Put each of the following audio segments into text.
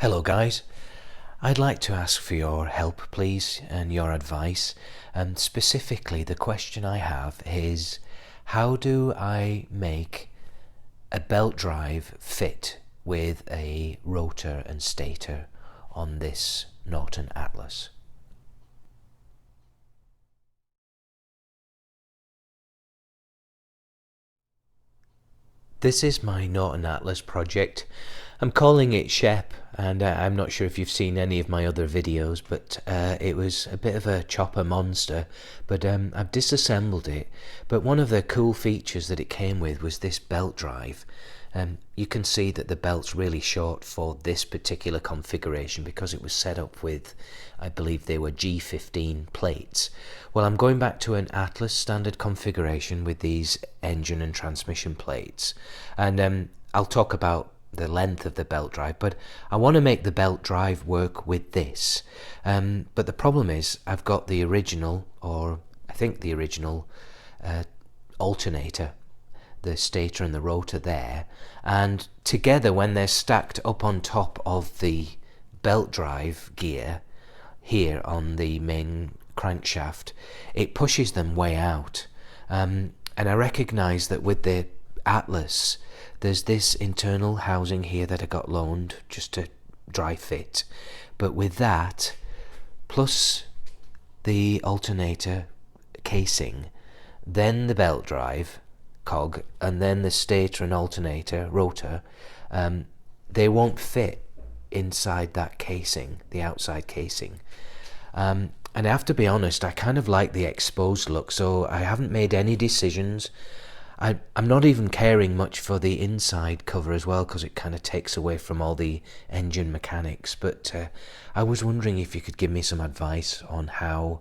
Hello guys, I'd like to ask for your help please and your advice, and specifically the question I have is how do I make a belt drive fit with a rotor and stator on this Norton Atlas? This is my Norton Atlas project. I'm calling it Shep, and I'm not sure if you've seen any of my other videos, but it was a bit of a chopper monster, but I've disassembled it. But one of the cool features that it came with was this belt drive. You can see that the belt's really short for this particular configuration because it was set up with, I believe they were G15 plates. Well, I'm going back to an Atlas standard configuration with these engine and transmission plates, and I'll talk about the length of the belt drive, but I want to make the belt drive work with this. But the problem is I've got the original, or I think the original alternator, the stator and the rotor there, and together when they're stacked up on top of the belt drive gear here on the main crankshaft, it pushes them way out. And I recognize that with the Atlas there's this internal housing here that I got loaned just to dry fit, but with that plus the alternator casing, then the belt drive cog, and then the stator and alternator rotor, they won't fit inside that casing, the outside casing. And I have to be honest, I kind of like the exposed look, so I haven't made any decisions. I'm not even caring much for the inside cover as well, because it kind of takes away from all the engine mechanics, but I was wondering if you could give me some advice on how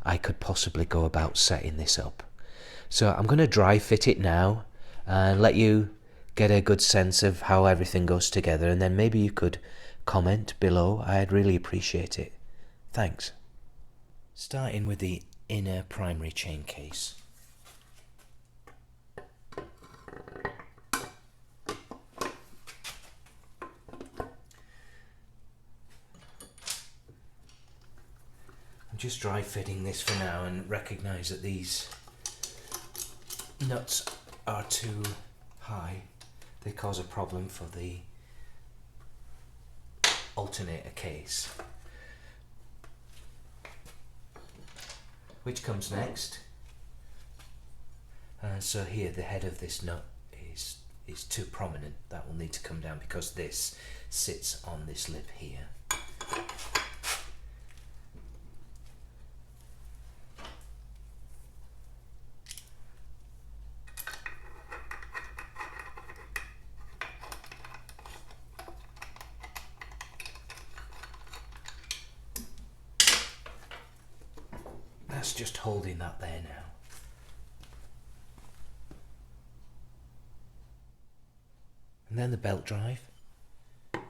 I could possibly go about setting this up. So I'm going to dry fit it now and let you get a good sense of how everything goes together, and then maybe you could comment below. I'd really appreciate it. Thanks. Starting with the inner primary chain case. I'm just dry fitting this for now and recognise that these nuts are too high. They cause a problem for the alternator case. Which comes next? So here the head of this nut is too prominent. That will need to come down because this sits on this lip here. That's just holding that there now. And then the belt drive. There's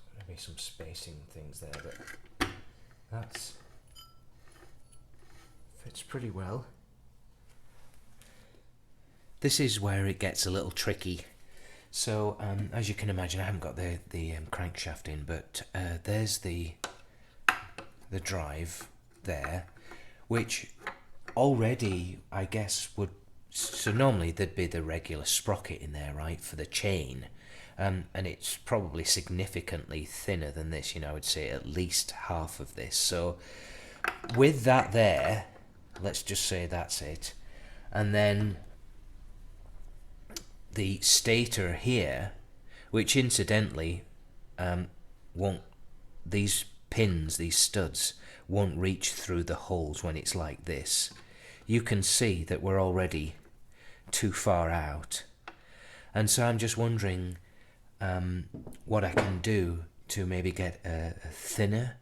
going to be some spacing things there, but that's fits pretty well. This is where it gets a little tricky. So as you can imagine, I haven't got the crankshaft in, but there's the drive there, which already I guess would, so normally there'd be the regular sprocket in there, right, for the chain, and it's probably significantly thinner than this, you know, I would say at least half of this. So with that there, let's just say that's it, and then the stator here, which incidentally won't, these pins, these studs won't reach through the holes when it's like this. You can see that we're already too far out, and so I'm just wondering what I can do to maybe get a thinner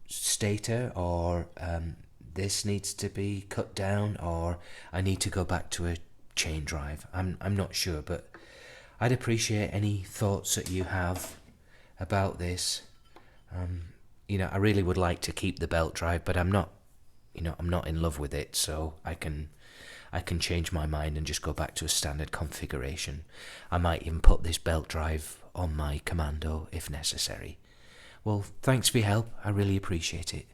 stator, or this needs to be cut down, or I need to go back to a chain drive. I'm not sure, but I'd appreciate any thoughts that you have about this. I really would like to keep the belt drive, but I'm not, I'm not in love with it, so I can change my mind and just go back to a standard configuration. I might even put this belt drive on my Commando if necessary. Well, thanks for your help. I really appreciate it.